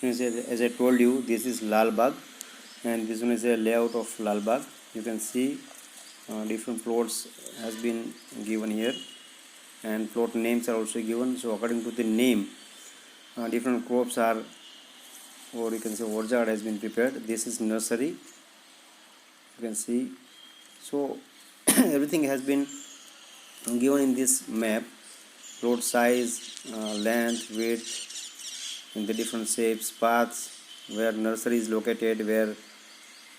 As I told you, this is Lal Bagh, and this one is a layout of Lal Bagh. You can see different plots has been given here, and plot names are also given. So according to the name, different crops are, or you can say orchard has been prepared. This is nursery, you can see. So everything has been given in this map: plot size, length, width, in the different shapes, paths, where nursery is located, where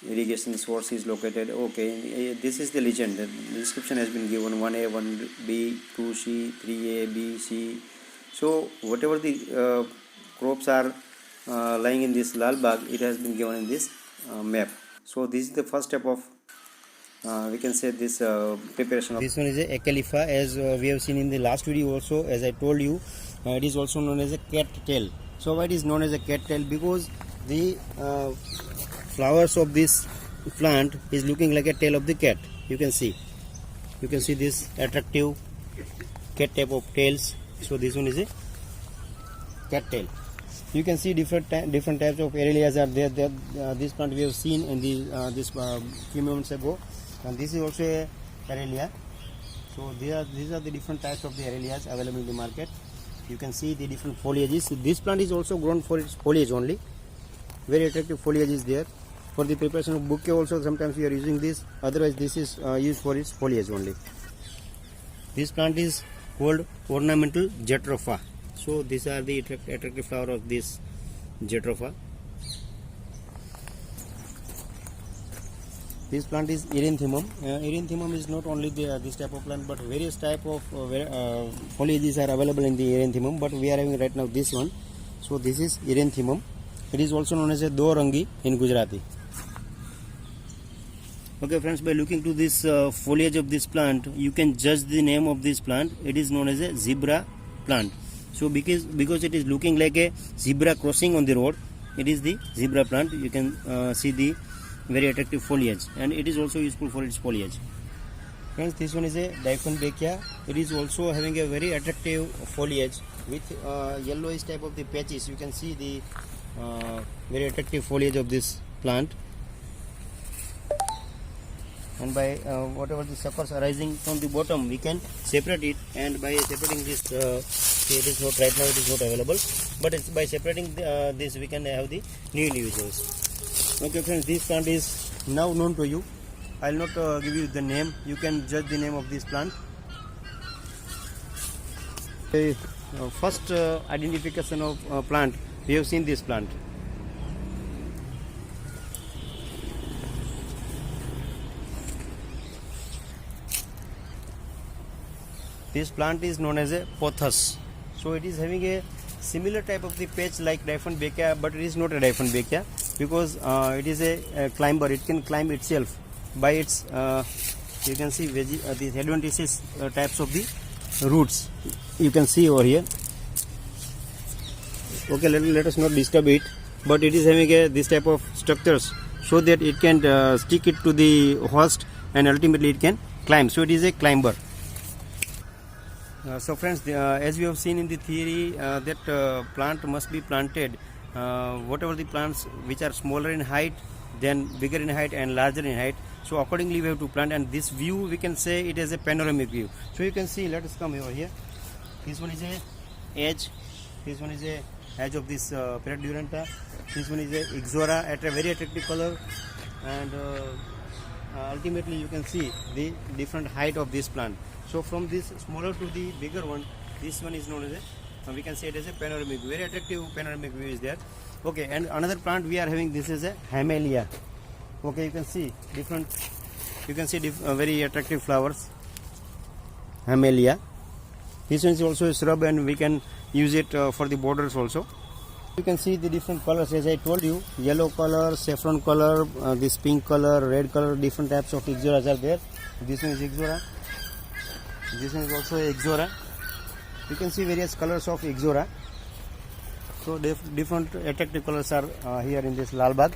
irrigation source is located. Okay, this is the legend. The description has been given: 1A, 1B, 2C, 3A, B, C. So whatever the crops are lying in this Lal Bagh, it has been given in this map. So this is the first step of we can say this preparation of. This one is a Acalypha, as we have seen in the last video also. As I told you, it is also known as a cat tail. So why it is known as a cat tail? Because the flowers of this plant is looking like a tail of the cat. You can see this attractive cat type of tails. So this one is a cat tail. You can see different types of aralias are there. This plant we have seen in this few moments ago, and this is also a aralia. So these are the different types of the aralias available in the market. You can see the different foliages. This plant is also grown for its foliage only. Very attractive foliage is there. For the preparation of bouquet also sometimes we are using this. Otherwise this is used for its foliage only. This plant is called ornamental jatropha. So these are the attractive flower of this jatropha. This plant is Erythemum. Erythemum is not only this type of plant, but various type of foliages are available in the Erythemum. But we are having right now this one. So this is Erythemum. It is also known as a Dorangi in Gujarati. Okay friends, by looking to this foliage of this plant, you can judge the name of this plant. It is known as a zebra plant. So because it is looking like a zebra crossing on the road, it is the zebra plant. You can see the very attractive foliage, and it is also useful for its foliage. Friends, this one is a Dieffenbachia. It is also having a very attractive foliage with yellowish type of the patches. You can see the very attractive foliage of this plant, and by whatever the suckers arising from the bottom, we can separate it. And by separating this, it is not right now, it is not available, but it's by separating this we can have the new individuals. Okay friends, this plant is now known to you. I will not give you the name. You can judge the name of this plant. First identification of plant, we have seen this plant. This plant is known as a pothos. So it is having a similar type of the patch like Dieffenbachia, but it is not a Dieffenbachia, because it is a climber. It can climb itself by its you can see these adventitious types of the roots. You can see over here. Okay, let us not disturb it, but it is having this type of structures so that it can stick it to the host, and ultimately it can climb. So it is a climber. So friends, as we have seen in the theory, that plant must be planted, whatever the plants which are smaller in height, then bigger in height and larger in height. So accordingly we have to plant, and this view we can say it is a panoramic view. So you can see, let us come over here. This one is a edge. This one is a edge of this Parrot duranta. This one is a Ixora at a very attractive color, and ultimately you can see the different height of this plant. So from this smaller to the bigger one, this one is known as a, we can say it as a panoramic, very attractive panoramic view is there. Okay, and another plant we are having, this is a Hymelia. Okay, you can see different, very attractive flowers, Hymelia. This one is also a shrub, and we can use it for the borders also. You can see the different colors, as I told you, yellow color, saffron color, this pink color, red color, different types of Ixoras are there. This one is Ixora. This one is also a Ixora. You can see various colors of Ixora. So different attractive colors are here in this Lal Bagh.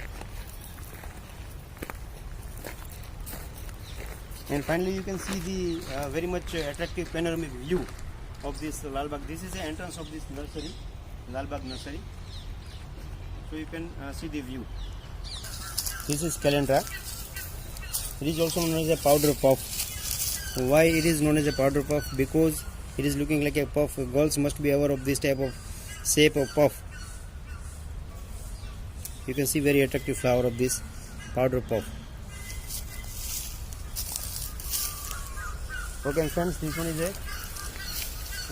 And finally you can see the very much attractive panoramic view of this Lal Bagh. This is the entrance of this nursery, Lal Bagh nursery. So you can see the view. This is calendra. It is also known as a powder puff. Why it is known as a powder puff? Because it is looking like a puff. Girls must be aware of this type of shape of puff. You can see very attractive flower of this powder puff. Okay friends, this one is a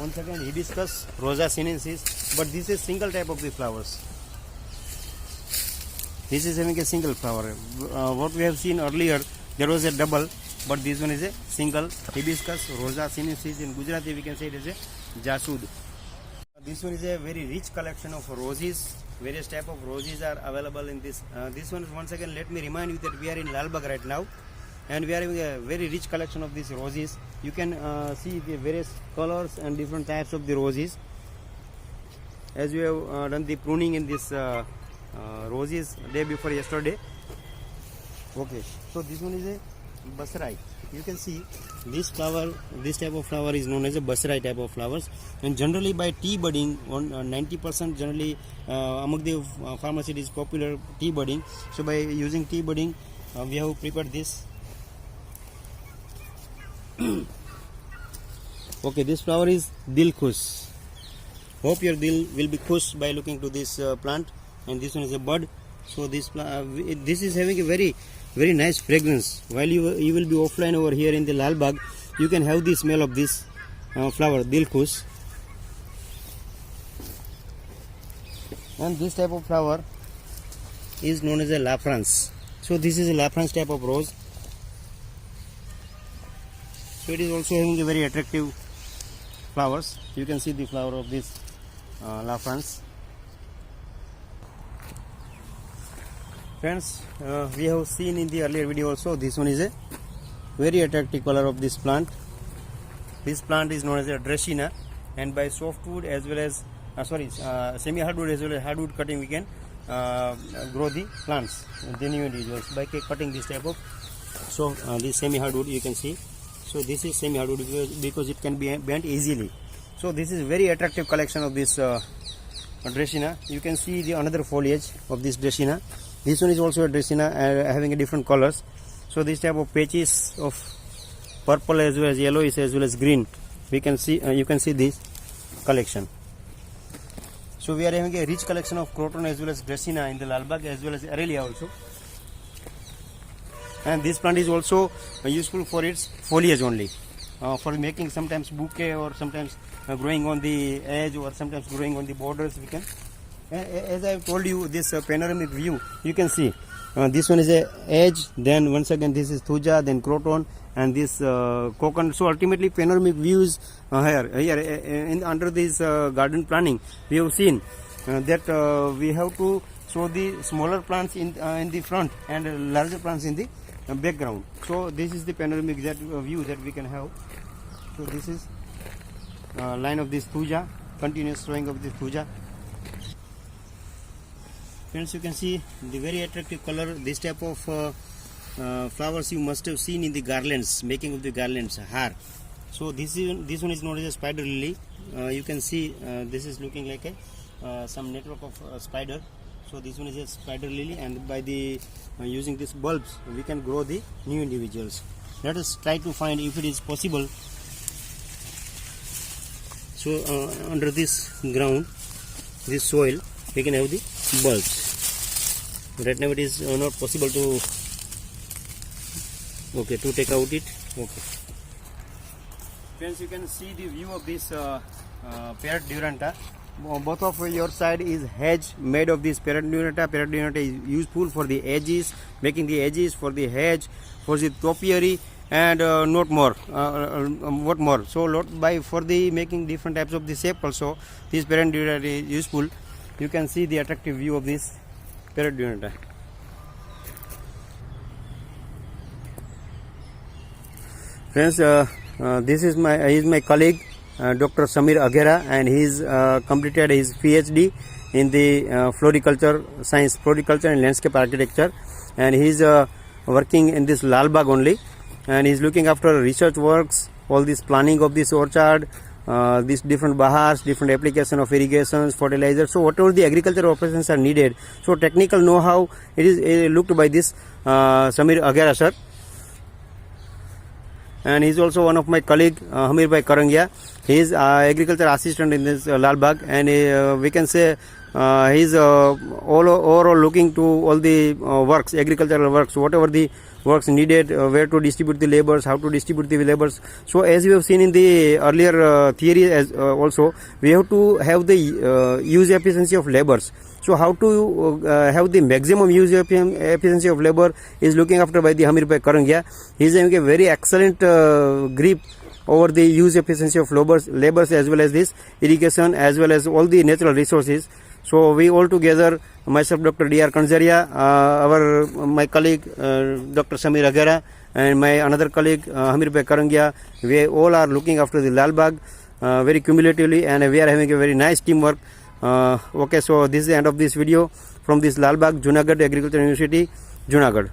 once again hibiscus rosa sinensis, but this is single type of the flowers. This is having a single flower. What we have seen earlier, there was a double, but this one is a single hibiscus rosa sinensis. In Gujarati we can say it is a jasud. This one is a very rich collection of roses. Various type of roses are available in this. This one is, once again, let me remind you that we are in Lalbagh right now, and we are having a very rich collection of these roses. You can see the various colors and different types of the roses. As we have done the pruning in this roses day before yesterday. Okay, so this one is a basrai. You can see this flower, this type of flower is known as a basrai type of flowers, and generally by tea budding, 90% generally among the farmers it is popular tea budding. So by using tea budding, we have prepared this. Okay, this flower is dil khush. Hope your dil will be khush by looking to this plant. And this one is a bud. So this is having a very nice fragrance. While you will be offline over here in the Lalbagh, you can have the smell of this flower, dil khush. And this type of flower is known as a La France. So this is a La France type of rose. So it is also having a very attractive flowers. You can see the flower of this La France. Friends, we have seen in the earlier video also, this one is a very attractive color of this plant. This plant is known as a Dracaena, and by softwood as well as semi-hardwood as well as hardwood cutting, we can grow the plants, the new individuals, by cutting this type of. So this semi-hardwood you can see. So this is semi-hardwood because it can be bent easily. So this is very attractive collection of this Dracaena. You can see the another foliage of this Dracaena. This one is also a Dracaena having a different colors. So this type of patches of purple as well as yellowish as well as green, we can see. You can see this collection. So we are having a rich collection of croton as well as Dracaena in the Lalbagh as well as Aralia also. And this plant is also useful for its foliage only, for making sometimes bouquet, or sometimes growing on the edge, or sometimes growing on the borders. We can, as I have told you, this panoramic view, you can see this one is a edge, then once again this is thuja, then croton, and this coconut. So ultimately panoramic views here under this garden planning, we have seen that we have to show the smaller plants in the front and larger plants in the background. So this is the panoramic view that we can have. So this is line of this thuja, continuous showing of this thuja. Friends, you can see the very attractive color. This type of flowers you must have seen in the garlands, making of the garlands, har. So this one is known as a spider lily. You can see this is looking like a some network of spider. So this one is a spider lily, and by the using these bulbs we can grow the new individuals. Let us try to find if it is possible. So under this ground, this soil, we can have the bulbs. Right now it is not possible to take out it. Okay. Friends, you can see the view of this Parrot Duranta. Both of your side is hedge made of this Parrot Duranta. Parrot Duranta is useful for the edges, making the edges for the hedge, for the topiary, and not more. What more? So for the making different types of the shape also, this Parrot Duranta is useful. You can see the attractive view of this Parrot Duranta. Friends, this is my colleague, Dr. Samir Aghera, and he's completed his PhD in the floriculture and landscape architecture, and he's working in this Lalbagh only, and he's looking after research works, all this planning of this orchard, these different bahars, different application of irrigations, fertilizers. So whatever the agricultural operations are needed, so technical know-how it is looked by this Samir Agera sir. And he is also one of my colleague, Hamir Bhai Karangia. He is agriculture assistant in this Lal Bagh, and we can say he is overall looking to all the works, agricultural works, whatever the works needed, where to distribute the labors, how to distribute the labors. So as we have seen in the earlier theory, as also we have to have the use efficiency of labors. So how to have the maximum use efficiency of labor is looking after by the Hamir Bhai Karangia. He is having a very excellent grip over the use efficiency of labors as well as this irrigation as well as all the natural resources. So we all together, myself Dr. D.R. Kanjaria, my colleague Dr. Samir Agera, and my another colleague Hamir Bhai Karangia, we all are looking after the Lal Bagh very cumulatively, and we are having a very nice teamwork. Okay, so this is the end of this video from this Lal Bagh, Junagadh Agriculture University, Junagadh.